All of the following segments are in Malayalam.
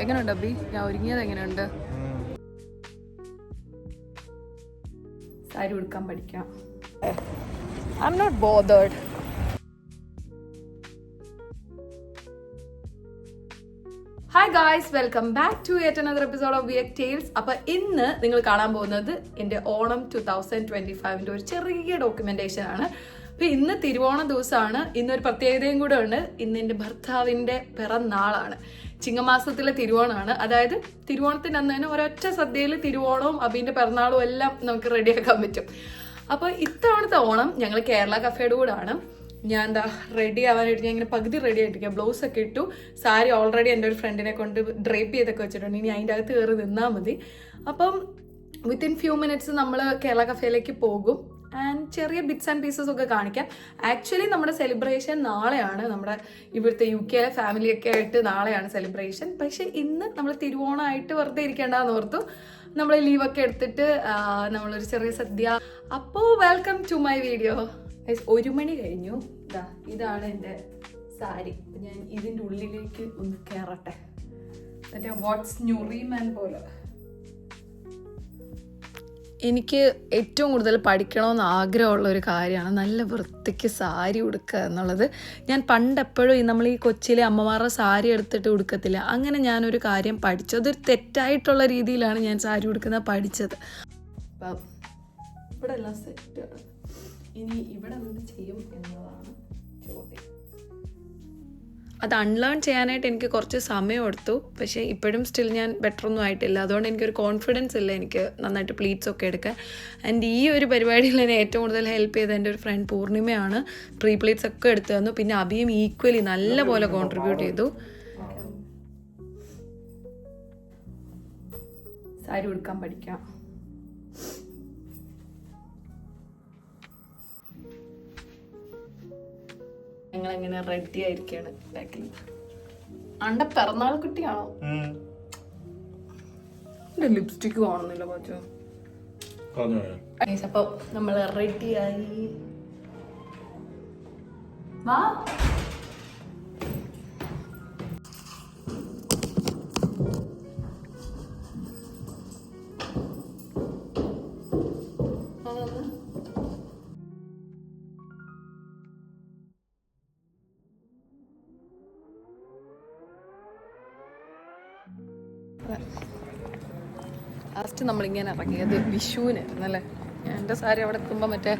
എങ്ങനെയുണ്ട് അബി? ഞാൻ ഒരുങ്ങിയത് എങ്ങനെയുണ്ട്? സാരി ഉടുക്കാൻ പഠിക്കാം. I'm not bothered. Hi guys, welcome back to yet another episode of വിയക് ടെയിൽസ്. അപ്പോൾ ഇന്ന് നിങ്ങൾ കാണാൻ പോകുന്നത് എൻ്റെ ഓണം 2025 ഒരു ചെറിയ ഡോക്യുമെന്റേഷൻ ആണ്. അപ്പോൾ ഇന്ന് തിരുവോണ ദിവസമാണ്. ഇന്നൊരു പ്രത്യേകതയും കൂടെ ഉണ്ട്. ഇന്ന് എൻ്റെ ഭർത്താവിൻ്റെ പിറന്നാളാണ്. ചിങ്ങമാസത്തിലെ തിരുവോണമാണ്. അതായത് തിരുവോണത്തിന് അന്ന് തന്നെ ഒരൊറ്റ സദ്യയിൽ തിരുവോണവും അബീൻ്റെ പിറന്നാളും എല്ലാം നമുക്ക് റെഡിയാക്കാൻ പറ്റും. അപ്പോൾ ഇത്തവണത്തെ ഓണം ഞങ്ങൾ കേരള കഫേയുടെ കൂടെ ആണ്. ഞാൻ എന്താ റെഡി ആവാനായിട്ട് ഞാൻ ഇങ്ങനെ പകുതി റെഡി ആയിട്ടിരിക്കാം. ബ്ലൗസൊക്കെ ഇട്ടു. സാരി ഓൾറെഡി എൻ്റെ ഒരു ഫ്രണ്ടിനെ കൊണ്ട് ഡ്രേപ്പ് ചെയ്തൊക്കെ വെച്ചിട്ടുണ്ട്. ഇനി അതിൻ്റെ അകത്ത് കയറി നിന്നാൽ മതി. അപ്പം വിത്തിൻ ഫ്യൂ മിനിറ്റ്സ് നമ്മൾ കേരള കഫേയിലേക്ക് പോകും. ആൻഡ് ചെറിയ ബിറ്റ്സ് ആൻഡ് പീസസ് ഒക്കെ കാണിക്കാം. ആക്ച്വലി നമ്മുടെ സെലിബ്രേഷൻ നാളെയാണ്. നമ്മുടെ ഇവിടുത്തെ UK ഫാമിലിയൊക്കെ ആയിട്ട് നാളെയാണ് സെലിബ്രേഷൻ. പക്ഷേ ഇന്ന് നമ്മൾ തിരുവോണമായിട്ട് വെറുതെ ഇരിക്കേണ്ടെന്ന് ഓർത്തു. നമ്മൾ ലീവൊക്കെ എടുത്തിട്ട് നമ്മളൊരു ചെറിയ സദ്യ. അപ്പോൾ വെൽക്കം ടു മൈ വീഡിയോ. 1 മണി കഴിഞ്ഞു. ഇതാണ് എൻ്റെ സാരി. ഞാൻ ഇതിൻ്റെ ഉള്ളിലേക്ക് ഒന്ന് കയറട്ടെ. മറ്റേ വാട്ട്സ് ന്യൂറിമാൻ പോലെ. എനിക്ക് ഏറ്റവും കൂടുതൽ പഠിക്കണമെന്ന് ആഗ്രഹമുള്ള ഒരു കാര്യമാണ് നല്ല വൃത്തിക്ക് സാരി ഉടുക്കുക എന്നുള്ളത്. ഞാൻ പണ്ടെപ്പോഴും നമ്മൾ ഈ കൊച്ചിയിലെ അമ്മമാരുടെ സാരി എടുത്തിട്ട് ഉടുക്കത്തില്ല. അങ്ങനെ ഞാനൊരു കാര്യം പഠിച്ചു. അതൊരു തെറ്റായിട്ടുള്ള രീതിയിലാണ് ഞാൻ സാരി ഉടുക്കുന്നത് പഠിച്ചത്. അപ്പം ഇവിടെ എല്ലാം സെറ്റാണ്. ഇനി ഇവിടെ എന്ത് ചെയ്യും എന്നതാണ് ചോദ്യം. അത് അൺലേൺ ചെയ്യാനായിട്ട് എനിക്ക് കുറച്ച് സമയം എടുത്തു. പക്ഷേ ഇപ്പോഴും സ്റ്റിൽ ഞാൻ ബെറ്റർ ഒന്നും ആയിട്ടില്ല. അതുകൊണ്ട് എനിക്കൊരു കോൺഫിഡൻസ് ഇല്ല എനിക്ക് നന്നായിട്ട് പ്ലീറ്റ്സ് ഒക്കെ എടുക്കാൻ. ആൻഡ് ഈ ഒരു പരിപാടിയിൽ എന്നെ ഏറ്റവും കൂടുതൽ ഹെൽപ്പ് ചെയ്ത എൻ്റെ ഒരു ഫ്രണ്ട് പൂർണിമയാണ്. പ്രീ പ്ലീറ്റ്സ് ഒക്കെ എടുത്തു തന്നു. പിന്നെ അബിയും ഈക്വലി നല്ല പോലെ കോൺട്രിബ്യൂട്ട് ചെയ്തു. സാരി ഉടുക്കാൻ പഠിക്കാം. ഞങ്ങളെങ്ങനെ റെഡി ആയിരിക്കാണ്. ബാക്കിൽ അണ്ട പിറന്നാൾ കുട്ടിയാണോ? എന്റെ ലിപ്സ്റ്റിക്ക് കാണുന്നില്ല കൊച്ചു. അപ്പൊ നമ്മള് റെഡിയായി. വാ ലാസ്റ്റ് നമ്മളിങ്ങനെ ഇറങ്ങിയത് വിഷുവിനായിരുന്നല്ലേ. എൻ്റെ സാരി അവിടെ എത്തുമ്പോൾ മറ്റേ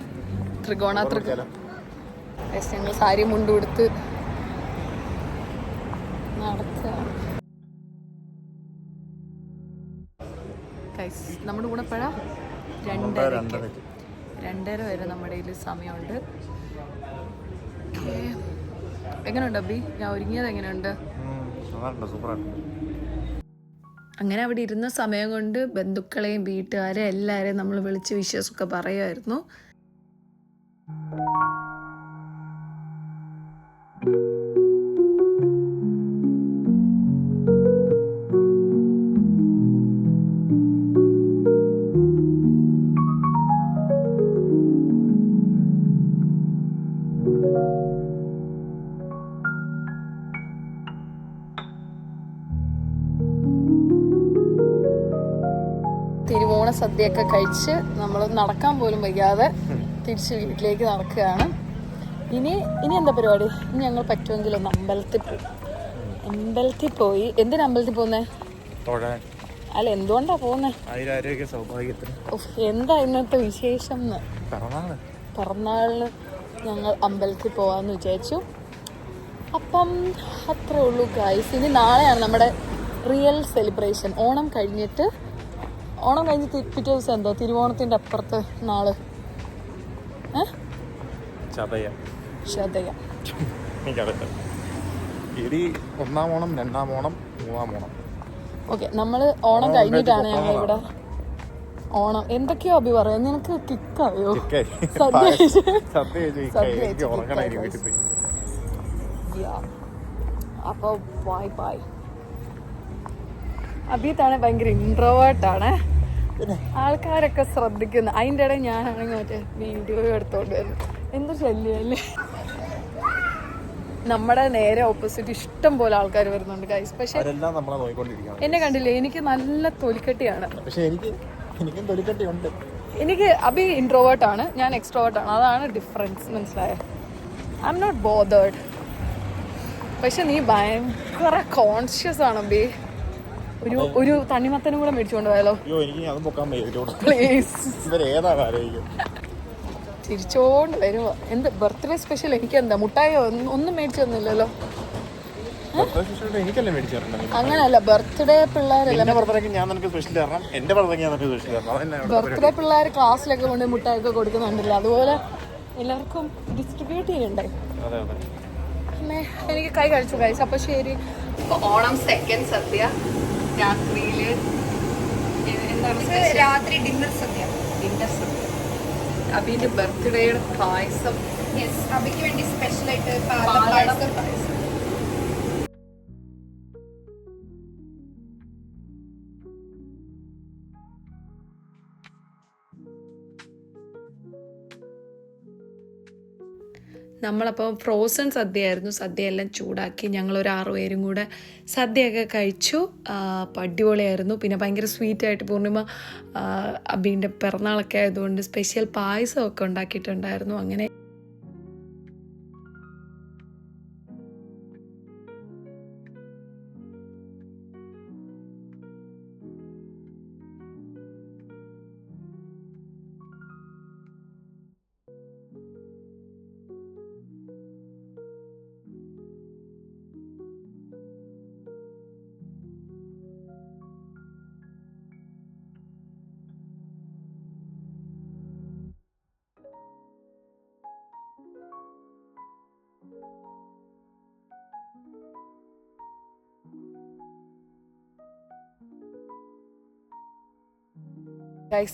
ഞങ്ങൾ സാരി മുണ്ടുകൊടുത്ത് നടക്കുകയാണ്. നമ്മുടെ കൂടെ എപ്പോഴാ 2:30 വരെ നമ്മുടെ കയ്യിൽ സമയമുണ്ട്. എങ്ങനെയുണ്ട് അബി? ഞാൻ ഒരുങ്ങിയത് എങ്ങനെയുണ്ട്? അങ്ങനെ അവിടെ ഇരുന്ന സമയം കൊണ്ട് ബന്ധുക്കളെയും വീട്ടുകാരെയും എല്ലാവരെയും നമ്മൾ വിളിച്ച് വിശ്വാസമൊക്കെ പറയുമായിരുന്നു. തിരുവോണ സദ്യയൊക്കെ കഴിച്ച് നമ്മൾ നടക്കാൻ പോലും വയ്യാതെ തിരിച്ച് വീട്ടിലേക്ക് നടക്കുകയാണ്. ഇനി എന്താ പരിപാടി? ഇനി ഞങ്ങൾ പറ്റുമെങ്കിൽ ഒന്ന് അമ്പലത്തിൽ പോയി. എന്തിനാ അമ്പലത്തിൽ പോകുന്നേ? അല്ല, എന്തുകൊണ്ടാ പോകുന്നേ? എന്താ ഇന്നത്തെ വിശേഷം? പിറന്നാളിന് ഞങ്ങൾ അമ്പലത്തിൽ പോവാന്ന് വിചാരിച്ചു. അപ്പം അത്രേ ഉള്ളൂ ഗൈസ്. ഇനി നാളെയാണ് നമ്മുടെ റിയൽ സെലിബ്രേഷൻ. ഓണം കഴിഞ്ഞ് പിറ്റേ ദിവസം എന്തോ തിരുവോണത്തിന്റെ അപ്പുറത്ത് നാള് ചതയം. ഒന്നാം ഓണം, 2-ാം ഓണം, 3-ാം ഓണം. ഓക്കെ, നമ്മള് ഓണം കഴിഞ്ഞിട്ടാണ് ഞങ്ങൾ ഇവിടെ ഓണം. എന്തൊക്കെയോ അഭി പറയാം. നിനക്ക് കിക്കായോ? അപ്പൊ ബൈ. അഭിയത്താണ് ഭയങ്കര ഇൻട്രോവേർട്ടാണ്. ആൾക്കാരൊക്കെ ശ്രദ്ധിക്കുന്നു. അതിൻ്റെ ഇടയിൽ ഞാനാണെങ്കിൽ മറ്റേ വീഡിയോ എടുത്തോണ്ട് വരുന്നു. എന്തൊരു ശല്യമല്ലേ. നമ്മുടെ നേരെ ഓപ്പോസിറ്റ് ഇഷ്ടം പോലെ ആൾക്കാർ വരുന്നുണ്ട് ഗൈസ്. പക്ഷെ അതെല്ലാം നമ്മളെ നോക്കിക്കൊണ്ടിരിക്കുകയാണ്. എന്നെ കണ്ടില്ലേ, എനിക്ക് നല്ല തൊലിക്കെട്ടിയാണ്. പക്ഷെ എനിക്കും തൊലിക്കട്ടി ഉണ്ട്. എനിക്ക് അബി ഇൻട്രോവേർട്ട് ആണ്, ഞാൻ എക്സ്ട്രോവേർട്ട് ആണ്. അതാണ് ഡിഫറൻസ്, മനസ്സിലായോ? I'm not bothered. പക്ഷെ നീ ഭയങ്കര കോൺഷ്യസ് ആണ് അബി. ഒരു തണ്ണിമത്തനും കൂടെ മേടിച്ചുകൊണ്ട് പോയാലോ? അയ്യോ, എനിക്ക് അതും പൊക്കാൻ പറ്റും പ്ലീസ്. ഇവരേതാ ആലോചിക്കും. തിരിച്ചോണ്ട് വരുമോ? എന്ത് ബർത്ത്ഡേ സ്പെഷ്യൽ? എനിക്ക് എന്താ മുട്ടായോ ഒന്നും മേടിച്ചു തന്നില്ലല്ലോ. എനിക്കല്ലേ മേടിച്ചു തരണം. അങ്ങനല്ല, ബർത്ത്ഡേ പിള്ളേരല്ല. എന്റെ ബർത്ത്ഡേക്ക് ഞാൻ നിനക്ക് സ്പെഷ്യൽ തരണം, എന്റെ ബർത്ത്ഡേക്ക് ഞാൻ നിനക്ക് സ്പെഷ്യൽ തരണം. ബർത്ത്ഡേ പിള്ളേർ ക്ലാസ്സിലൊക്കെ കൊണ്ട് മുട്ടായൊക്കെ കൊടുക്കുന്നുണ്ടല്ലോ, അതുപോലെ എല്ലാവർക്കും ഡിസ്ട്രിബ്യൂട്ട് ചെയ്യണ്ടേ? അതെ അതെ. പിന്നെ എനിക്ക് കൈ കഴിച്ചു ഗൈസ്. അപ്പൊ ശരി. ഇപ്പൊ ഓണം സെക്കൻഡ് സദ്യ രാത്രിയില് രാത്രി ഡിന്നർ സദ്യ. അബിന്റെ ബർത്ത്ഡേയുടെ പായസം. അബിക്ക് വേണ്ടി സ്പെഷ്യൽ ആയിട്ട് പാലട പായസം. പായസം. നമ്മളപ്പോൾ ഫ്രോസൺ സദ്യയായിരുന്നു. സദ്യയെല്ലാം ചൂടാക്കി ഞങ്ങളൊരു 6 പേരും കൂടെ സദ്യയൊക്കെ കഴിച്ചു. അടിപൊളിയായിരുന്നു. പിന്നെ ഭയങ്കര സ്വീറ്റായിട്ട് പൂർണിമ അബീൻ്റെ പിറന്നാളൊക്കെ ആയതുകൊണ്ട് സ്പെഷ്യൽ പായസമൊക്കെ ഉണ്ടാക്കിയിട്ടുണ്ടായിരുന്നു. അങ്ങനെ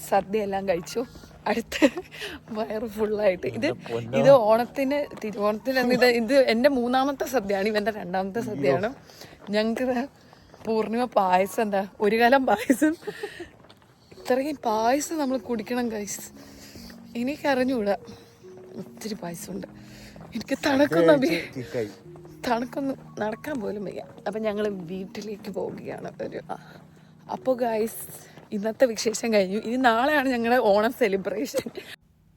സദ്യ എല്ലാം കഴിച്ചു. അടുത്ത് വയറ് ഫുള്ളായിട്ട്. ഇത് തിരുവോണത്തിന് ഇത് എൻ്റെ 3ാമത്തെ സദ്യയാണ്, ഇവൻ്റെ 2ാമത്തെ സദ്യയാണ്. ഞങ്ങൾക്ക് പൂർണിമ പായസം എന്താ, ഒരു കാലം പായസം. ഇത്രയും പായസം നമ്മൾ കുടിക്കണം ഗൈസ്. എനിക്കറിഞ്ഞൂടാ, ഒത്തിരി പായസമുണ്ട്. എനിക്ക് തണുക്കൊന്നും നടക്കാൻ പോലും വയ്യ. അപ്പം ഞങ്ങൾ വീട്ടിലേക്ക് പോവുകയാണ്. അപ്പോൾ ഗൈസ്, ഇന്നത്തെ വിശേഷം കഴിഞ്ഞു. ഇനി നാളെയാണ് ഞങ്ങളുടെ ഓണം സെലിബ്രേഷൻ.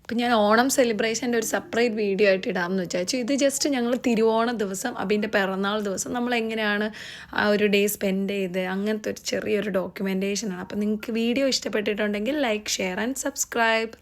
അപ്പം ഞാൻ ഓണം സെലിബ്രേഷൻ്റെ ഒരു സെപ്പറേറ്റ് വീഡിയോ ആയിട്ട് ഇടാമെന്ന് വിചാരിച്ചു. ഇത് ജസ്റ്റ് ഞങ്ങൾ തിരുവോണ ദിവസം അബിൻ്റെ പിറന്നാൾ ദിവസം നമ്മൾ എങ്ങനെയാണ് ആ ഒരു ഡേ സ്പെൻഡ് ചെയ്ത് അങ്ങനത്തെ ഒരു ചെറിയൊരു ഡോക്യുമെൻറ്റേഷനാണ്. അപ്പം നിങ്ങൾക്ക് വീഡിയോ ഇഷ്ടപ്പെട്ടിട്ടുണ്ടെങ്കിൽ ലൈക്ക്, ഷെയർ ആൻഡ് സബ്സ്ക്രൈബ്.